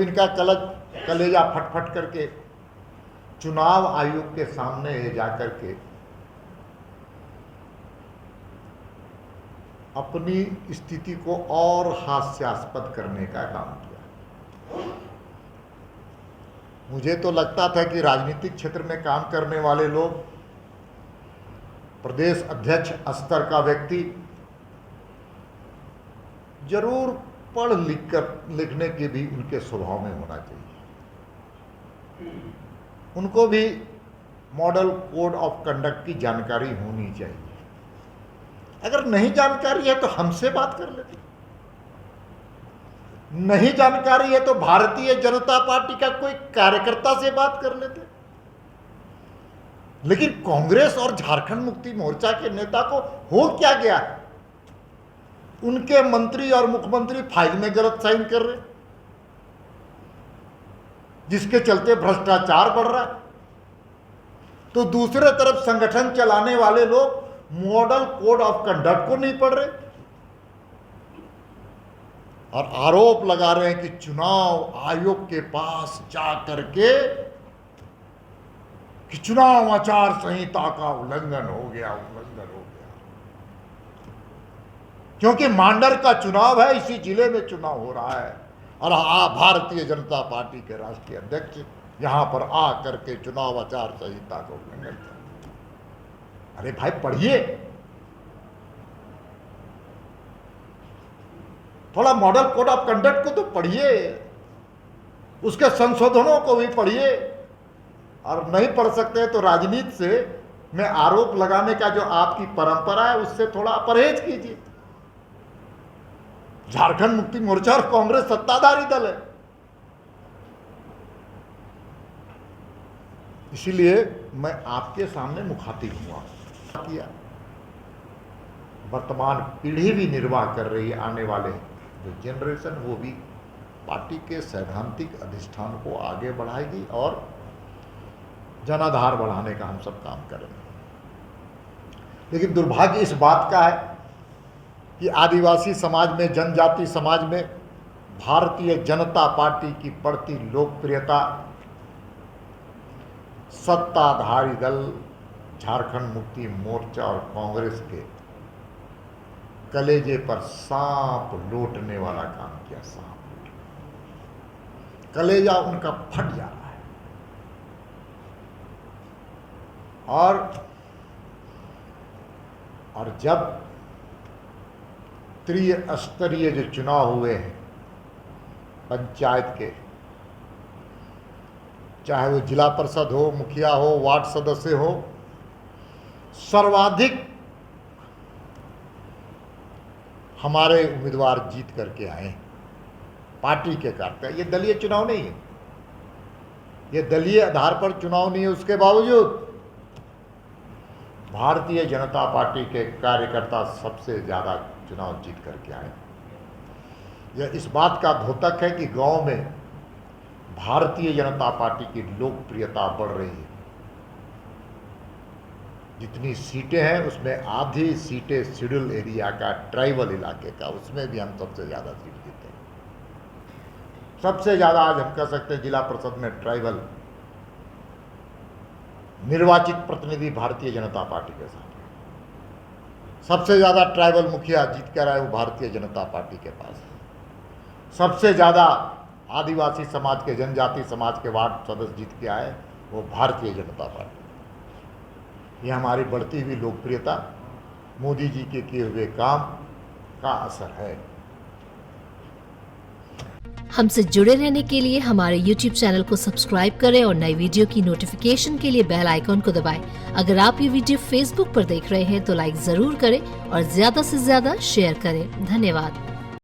इनका कलेजा फटफट करके चुनाव आयोग के सामने जाकर के अपनी स्थिति को और हास्यास्पद करने का काम किया। मुझे तो लगता था कि राजनीतिक क्षेत्र में काम करने वाले लोग, प्रदेश अध्यक्ष स्तर का व्यक्ति जरूर पढ़ लिखने के भी उनके स्वभाव में होना चाहिए। उनको भी मॉडल कोड ऑफ कंडक्ट की जानकारी होनी चाहिए। अगर नहीं जानकारी है तो हमसे बात कर लेते, नहीं जानकारी है तो भारतीय जनता पार्टी का कोई कार्यकर्ता से बात कर लेते। लेकिन कांग्रेस और झारखंड मुक्ति मोर्चा के नेता को हो क्या गया है? उनके मंत्री और मुख्यमंत्री फाइल में गलत साइन कर रहे, जिसके चलते भ्रष्टाचार बढ़ रहा है। तो दूसरे तरफ संगठन चलाने वाले लोग मॉडल कोड ऑफ कंडक्ट को नहीं पढ़ रहे और आरोप लगा रहे हैं कि चुनाव आयोग के पास जा करके कि चुनाव आचार संहिता का उल्लंघन हो गया। क्योंकि मांडर का चुनाव है, इसी जिले में चुनाव हो रहा है और भारतीय जनता पार्टी के राष्ट्रीय अध्यक्ष यहां पर आ करके चुनाव आचार संहिता को उल्लंघन कर। अरे भाई पढ़िए, थोड़ा मॉडल कोड ऑफ कंडक्ट को तो पढ़िए, उसके संशोधनों को भी पढ़िए। और नहीं पढ़ सकते तो राजनीति से में आरोप लगाने का जो आपकी परंपरा है उससे थोड़ा परहेज कीजिए। झारखंड मुक्ति मोर्चा और कांग्रेस सत्ताधारी दल है, इसीलिए मैं आपके सामने मुखातिब हुआ। वर्तमान पीढ़ी भी निर्वाह कर रही है, आने वाले जो जनरेशन वो भी पार्टी के सैद्धांतिक अधिष्ठान को आगे बढ़ाएगी और जनाधार बढ़ाने का हम सब काम करेंगे। लेकिन दुर्भाग्य इस बात का है कि आदिवासी समाज में, जनजाति समाज में भारतीय जनता पार्टी की बढ़ती लोकप्रियता सत्ताधारी दल झारखंड मुक्ति मोर्चा और कांग्रेस के कलेजे पर सांप लौटने वाला काम किया। सांप, कलेजा उनका फट जा रहा है। और जब त्रिस्तरीय जो चुनाव हुए हैं पंचायत के, चाहे वो जिला परिषद हो, मुखिया हो, वार्ड सदस्य हो, सर्वाधिक हमारे उम्मीदवार जीत करके आए पार्टी के कार्यकर्ता। ये दलीय चुनाव नहीं है, ये दलीय आधार पर चुनाव नहीं है। उसके बावजूद भारतीय जनता पार्टी के कार्यकर्ता सबसे ज़्यादा चुनाव जीत करके आए। यह इस बात का द्योतक है कि गांव में भारतीय जनता पार्टी की लोकप्रियता बढ़ रही है। जितनी सीटें हैं उसमें आधी सीटें शेड्यूल एरिया का, ट्राइबल इलाके का, उसमें भी हम सबसे ज़्यादा सीट जीते हैं। सबसे ज़्यादा आज हम कह सकते हैं जिला परिषद में ट्राइबल निर्वाचित प्रतिनिधि भारतीय जनता पार्टी के साथ। सबसे ज़्यादा ट्राइबल मुखिया जीत कर आए वो भारतीय जनता पार्टी के पास है। सबसे ज़्यादा आदिवासी समाज के, जनजाति समाज के वार्ड सदस्य जीत के आए वो भारतीय जनता पार्टी। ये हमारी बढ़ती हुई लोकप्रियता मोदी जी के किए हुए काम का असर है। हमसे जुड़े रहने के लिए हमारे YouTube चैनल को सब्सक्राइब करें और नई वीडियो की नोटिफिकेशन के लिए बेल आइकॉन को दबाएं। अगर आप ये वीडियो Facebook पर देख रहे हैं तो लाइक जरूर करें और ज्यादा से ज्यादा शेयर करें। धन्यवाद।